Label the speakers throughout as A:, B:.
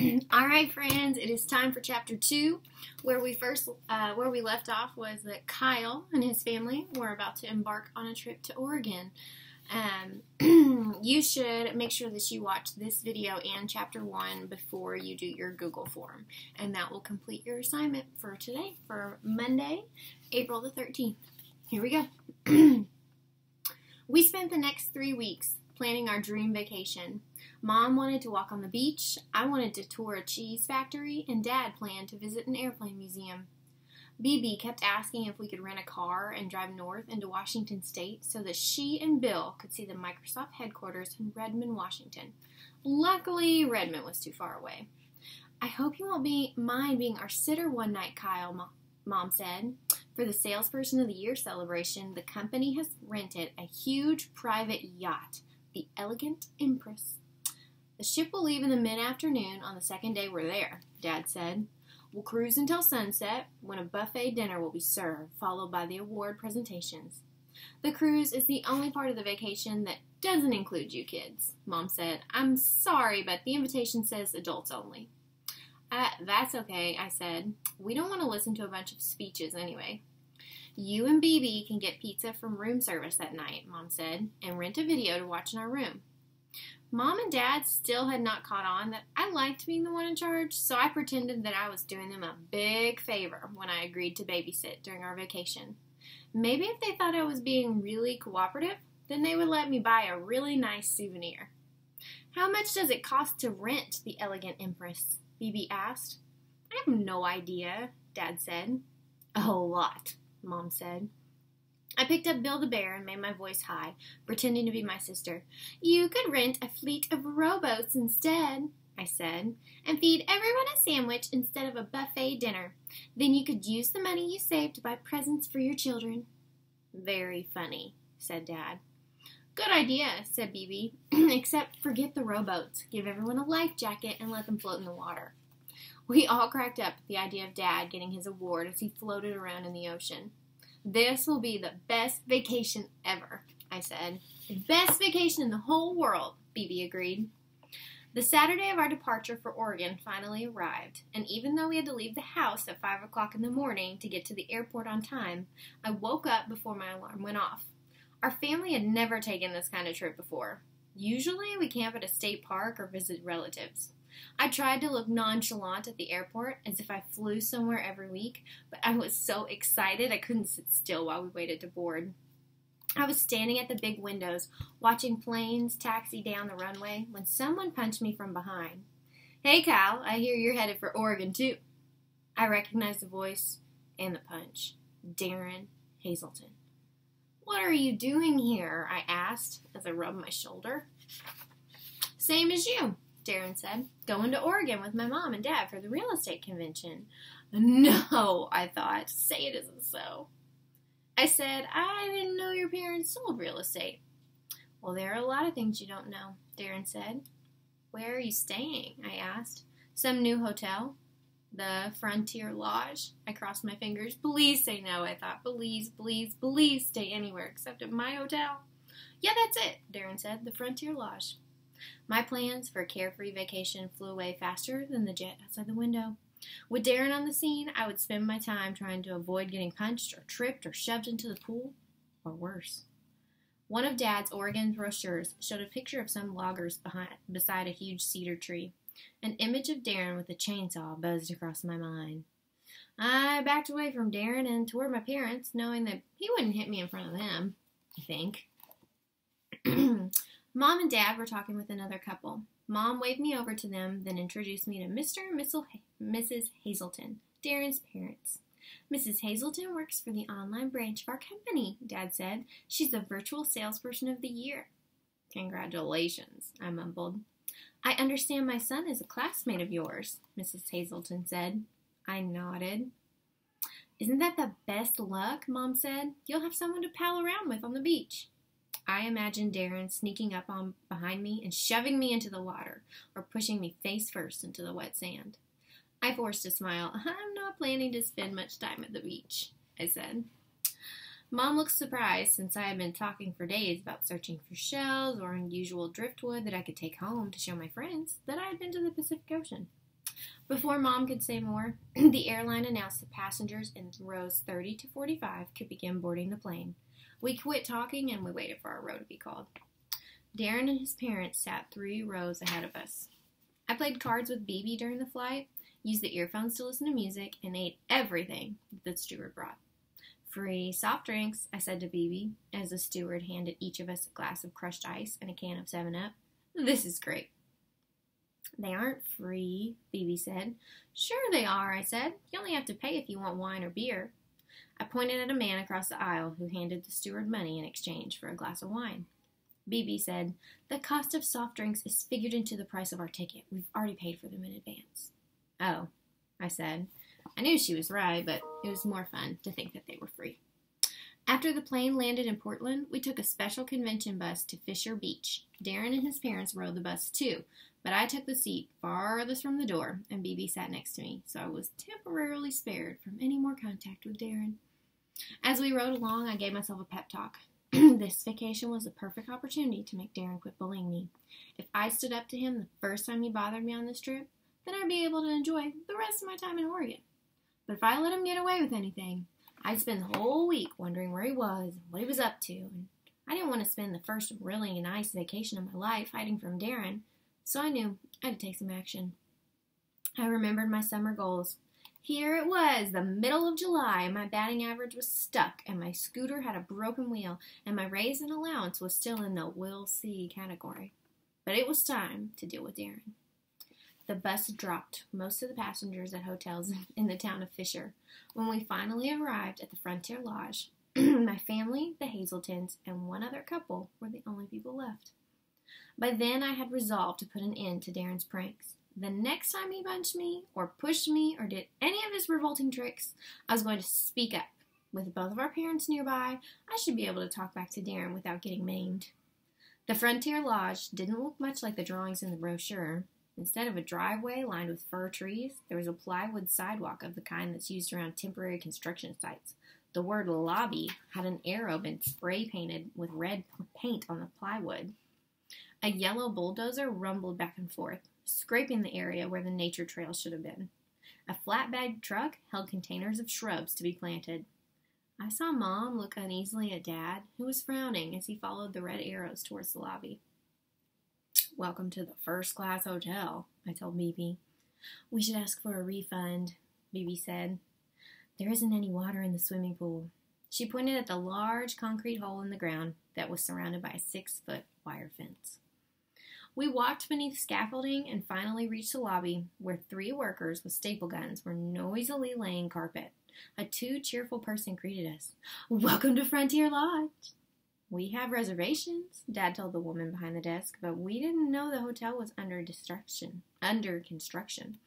A: All right, friends, it is time for chapter 2, where we left off was that Kyle and his family were about to embark on a trip to Oregon. You should make sure that you watch this video and chapter 1 before you do your Google form, and that will complete your assignment for today, for Monday, April the 13th. Here we go. We spent the next 3 weeks planning our dream vacation. Mom wanted to walk on the beach, I wanted to tour a cheese factory, and Dad planned to visit an airplane museum. BB kept asking if we could rent a car and drive north into Washington State so that she and Bill could see the Microsoft headquarters in Redmond, Washington. Luckily, Redmond was too far away. I hope you won't mind being our sitter one night, Kyle, Mom said. For the Salesperson of the Year celebration, the company has rented a huge private yacht, the Elegant Empress. The ship will leave in the mid-afternoon on the second day we're there, Dad said. We'll cruise until sunset, when a buffet dinner will be served, followed by the award presentations. The cruise is the only part of the vacation that doesn't include you kids, Mom said. I'm sorry, but the invitation says adults only. That's okay, I said. We don't want to listen to a bunch of speeches anyway. You and BB can get pizza from room service that night, Mom said, and rent a video to watch in our room. Mom and Dad still had not caught on that I liked being the one in charge, so I pretended that I was doing them a big favor when I agreed to babysit during our vacation. Maybe if they thought I was being really cooperative, then they would let me buy a really nice souvenir. How much does it cost to rent the Elegant Empress? BB asked. I have no idea, Dad said. A lot, Mom said. I picked up Bill the Bear and made my voice high, pretending to be my sister. You could rent a fleet of rowboats instead, I said, and feed everyone a sandwich instead of a buffet dinner. Then you could use the money you saved to buy presents for your children. Very funny, said Dad. Good idea, said BB, except forget the rowboats. Give everyone a life jacket and let them float in the water. We all cracked up at the idea of Dad getting his award as he floated around in the ocean. This will be the best vacation ever, I said. The best vacation in the whole world, BB agreed. The Saturday of our departure for Oregon finally arrived, and even though we had to leave the house at 5 o'clock in the morning to get to the airport on time, I woke up before my alarm went off. Our family had never taken this kind of trip before. Usually we camp at a state park or visit relatives. I tried to look nonchalant at the airport as if I flew somewhere every week, but I was so excited I couldn't sit still while we waited to board. I was standing at the big windows, watching planes taxi down the runway, when someone punched me from behind. Hey, Kyle, I hear you're headed for Oregon, too. I recognized the voice and the punch. Darren Hazelton. What are you doing here? I asked as I rubbed my shoulder. Same as you, Darren said. Going to Oregon with my mom and dad for the real estate convention. No, I thought. Say it isn't so. I said, I didn't know your parents sold real estate. Well, there are a lot of things you don't know, Darren said. Where are you staying? I asked. Some new hotel. The Frontier Lodge. I crossed my fingers. Please say no, I thought. Please, please, please stay anywhere except at my hotel. Yeah, that's it, Darren said. The Frontier Lodge. My plans for a carefree vacation flew away faster than the jet outside the window. With Darren on the scene, I would spend my time trying to avoid getting punched or tripped or shoved into the pool, or worse. One of Dad's Oregon brochures showed a picture of some loggers beside a huge cedar tree. An image of Darren with a chainsaw buzzed across my mind. I backed away from Darren and toward my parents, knowing that he wouldn't hit me in front of them, I think. Mom and Dad were talking with another couple. Mom waved me over to them, then introduced me to Mr. and Mrs. Hazelton, Darren's parents. Mrs. Hazelton works for the online branch of our company, Dad said. She's the virtual salesperson of the year. Congratulations, I mumbled. I understand my son is a classmate of yours, Mrs. Hazelton said. I nodded. Isn't that the best luck, Mom said. You'll have someone to pal around with on the beach. I imagined Darren sneaking up on behind me and shoving me into the water, or pushing me face first into the wet sand. I forced a smile. I'm not planning to spend much time at the beach, I said. Mom looked surprised, since I had been talking for days about searching for shells or unusual driftwood that I could take home to show my friends that I had been to the Pacific Ocean. Before Mom could say more, the airline announced that passengers in rows 30 to 45 could begin boarding the plane. We quit talking and we waited for our row to be called. Darren and his parents sat 3 rows ahead of us. I played cards with BB during the flight, used the earphones to listen to music, and ate everything that the steward brought. "Free soft drinks," I said to BB, as the steward handed each of us a glass of crushed ice and a can of 7-Up. "This is great." "They aren't free," BB said. "Sure they are," I said. "You only have to pay if you want wine or beer." I pointed at a man across the aisle who handed the steward money in exchange for a glass of wine. BB said, "The cost of soft drinks is figured into the price of our ticket. We've already paid for them in advance." "Oh," I said. I knew she was right, but it was more fun to think that they were free. After the plane landed in Portland, we took a special convention bus to Fisher Beach. Darren and his parents rode the bus too, but I took the seat farthest from the door, and BB sat next to me, so I was temporarily spared from any more contact with Darren. As we rode along, I gave myself a pep talk. This vacation was a perfect opportunity to make Darren quit bullying me. If I stood up to him the first time he bothered me on this trip, then I'd be able to enjoy the rest of my time in Oregon. But if I let him get away with anything, I'd spend the whole week wondering where he was and what he was up to, and I didn't want to spend the first really nice vacation of my life hiding from Darren, so I knew I had to take some action. I remembered my summer goals. Here it was, the middle of July, and my batting average was stuck, and my scooter had a broken wheel, and my raise in allowance was still in the "we'll see" category. But it was time to deal with Darren. The bus dropped most of the passengers at hotels in the town of Fisher. When we finally arrived at the Frontier Lodge, my family, the Hazeltons, and one other couple were the only people left. By then, I had resolved to put an end to Darren's pranks. The next time he punched me, or pushed me, or did any of his revolting tricks, I was going to speak up. With both of our parents nearby, I should be able to talk back to Darren without getting maimed. The Frontier Lodge didn't look much like the drawings in the brochure. Instead of a driveway lined with fir trees, there was a plywood sidewalk of the kind that's used around temporary construction sites. The word "lobby" had an arrow been spray painted with red paint on the plywood. A yellow bulldozer rumbled back and forth, scraping the area where the nature trail should have been. A flatbed truck held containers of shrubs to be planted. I saw Mom look uneasily at Dad, who was frowning as he followed the red arrows towards the lobby. "Welcome to the first-class hotel," I told BB. "We should ask for a refund," BB said. "There isn't any water in the swimming pool." She pointed at the large concrete hole in the ground that was surrounded by a 6-foot wire fence. We walked beneath scaffolding and finally reached the lobby, where 3 workers with staple guns were noisily laying carpet. A too cheerful person greeted us. "Welcome to Frontier Lodge." "We have reservations," Dad told the woman behind the desk, "but we didn't know the hotel was under construction.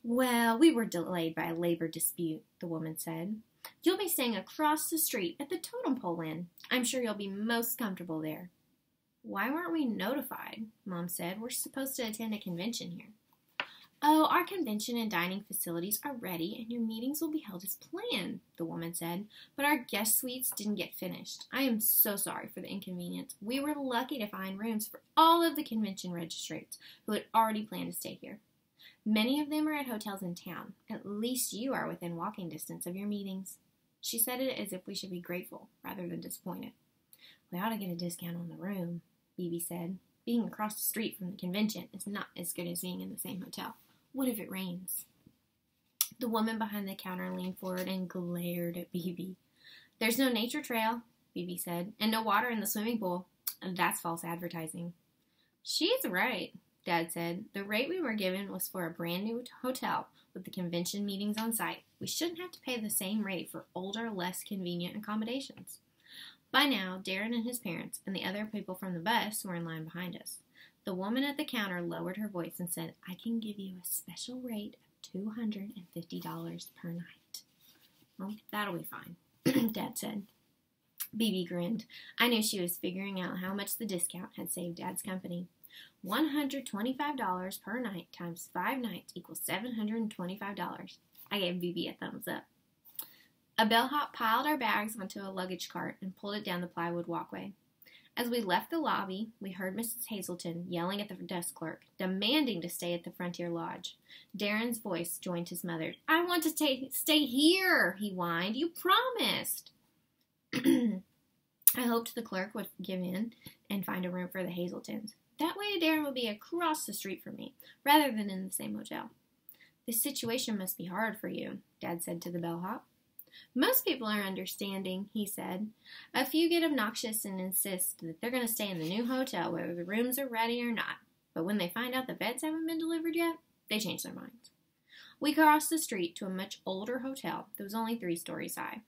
A: "Well, we were delayed by a labor dispute," the woman said. "You'll be staying across the street at the Totem Pole Inn. I'm sure you'll be most comfortable there." "Why weren't we notified?" Mom said. "We're supposed to attend a convention here." "Oh, our convention and dining facilities are ready, and your meetings will be held as planned," the woman said. "But our guest suites didn't get finished. I am so sorry for the inconvenience. We were lucky to find rooms for all of the convention registrants who had already planned to stay here. Many of them are at hotels in town. At least you are within walking distance of your meetings." She said it as if we should be grateful rather than disappointed. "We ought to get a discount on the room," BB said. "Being across the street from the convention is not as good as being in the same hotel. What if it rains?" The woman behind the counter leaned forward and glared at BB. "There's no nature trail," BB said, "and no water in the swimming pool. And that's false advertising." "She's right," Dad said. "The rate we were given was for a brand new hotel with the convention meetings on site. We shouldn't have to pay the same rate for older, less convenient accommodations." By now, Darren and his parents and the other people from the bus were in line behind us. The woman at the counter lowered her voice and said, "I can give you a special rate of $250 per night." "Well, that'll be fine," Dad said. BB grinned. I knew she was figuring out how much the discount had saved Dad's company. $125 per night times 5 nights equals $725. I gave BB a thumbs up. A bellhop piled our bags onto a luggage cart and pulled it down the plywood walkway. As we left the lobby, we heard Mrs. Hazelton yelling at the desk clerk, demanding to stay at the Frontier Lodge. Darren's voice joined his mother's. "I want to stay here," he whined. "You promised." I hoped the clerk would give in and find a room for the Hazeltons. That way Darren would be across the street from me, rather than in the same hotel. "This situation must be hard for you," Dad said to the bellhop. "Most people are understanding," he said. "A few get obnoxious and insist that they're going to stay in the new hotel whether the rooms are ready or not. But when they find out the beds haven't been delivered yet, they change their minds." We crossed the street to a much older hotel that was only 3 stories high.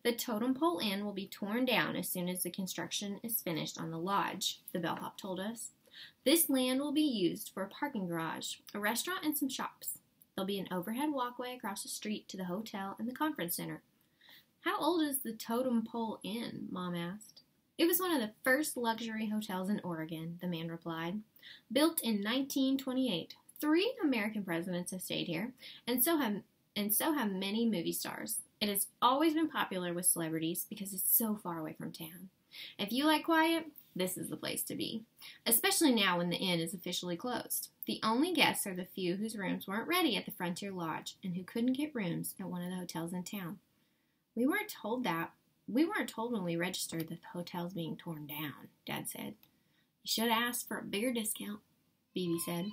A: "The Totem Pole Inn will be torn down as soon as the construction is finished on the lodge," the bellhop told us. "This land will be used for a parking garage, a restaurant, and some shops. There'll be an overhead walkway across the street to the hotel and the conference center." "How old is the Totem Pole Inn?" Mom asked. "It was one of the first luxury hotels in Oregon," the man replied. "Built in 1928. 3 American presidents have stayed here, and so have many movie stars. It has always been popular with celebrities because it's so far away from town. If you like quiet, this is the place to be, especially now when the inn is officially closed. The only guests are the few whose rooms weren't ready at the Frontier Lodge and who couldn't get rooms at one of the hotels in town." We weren't told when we registered that the hotel's being torn down," Dad said. "You should have asked for a bigger discount," Bibi said.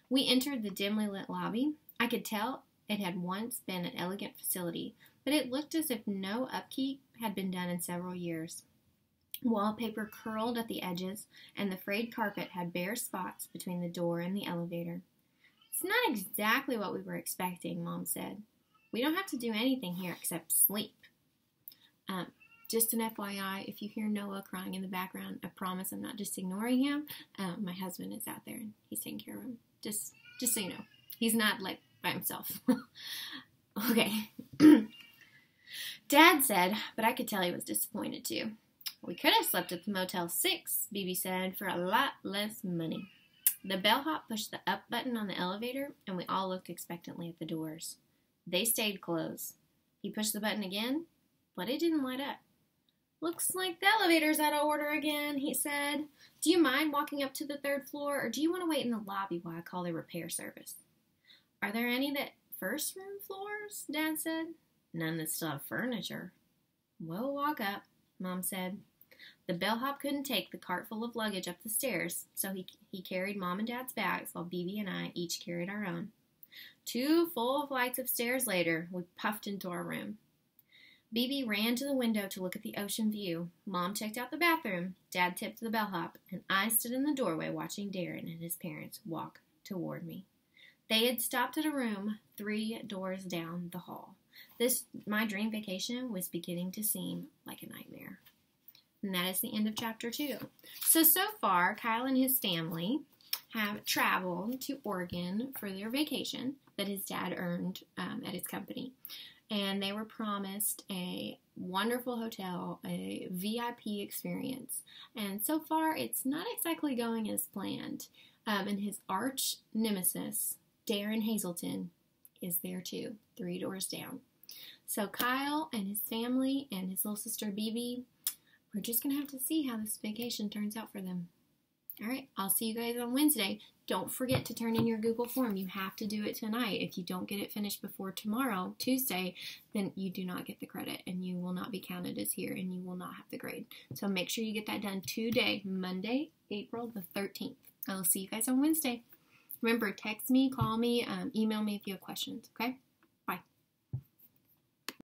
A: We entered the dimly lit lobby. I could tell it had once been an elegant facility, but it looked as if no upkeep had been done in several years. Wallpaper curled at the edges, and the frayed carpet had bare spots between the door and the elevator. "It's not exactly what we were expecting," Mom said. "We don't have to do anything here except sleep." Just an FYI, if you hear Noah crying in the background, I promise I'm not just ignoring him. My husband is out there and he's taking care of him. Just so you know. He's not like by himself. Okay. Dad said, but I could tell he was disappointed too. "We could have slept at the Motel 6, Bibi said, "for a lot less money." The bellhop pushed the up button on the elevator, and we all looked expectantly at the doors. They stayed closed. He pushed the button again, but it didn't light up. "Looks like the elevator's out of order again," he said. "Do you mind walking up to the 3rd floor, or do you want to wait in the lobby while I call the repair service?" "Are there any that first room floors?" Dad said. "None that still have furniture." "We'll walk up," Mom said. The bellhop couldn't take the cart full of luggage up the stairs, so he carried Mom and Dad's bags while Bibi and I each carried our own. 2 full flights of stairs later, we puffed into our room. Bibi ran to the window to look at the ocean view. Mom checked out the bathroom. Dad tipped the bellhop, and I stood in the doorway watching Darren and his parents walk toward me. They had stopped at a room 3 doors down the hall. My dream vacation was beginning to seem like a nightmare. And that is the end of chapter 2. So far, Kyle and his family have traveled to Oregon for their vacation that his dad earned at his company. And they were promised a wonderful hotel, a VIP experience. And so far, it's not exactly going as planned. And his arch nemesis, Darren Hazelton, is there too, 3 doors down. So Kyle and his family and his little sister Bibi, we're just going to have to see how this vacation turns out for them. All right, I'll see you guys on Wednesday. Don't forget to turn in your Google form. You have to do it tonight. If you don't get it finished before tomorrow, Tuesday, then you do not get the credit and you will not be counted as here and you will not have the grade. So make sure you get that done today, Monday, April the 13th. I will see you guys on Wednesday. Remember, text me, call me, email me if you have questions, okay? Bye.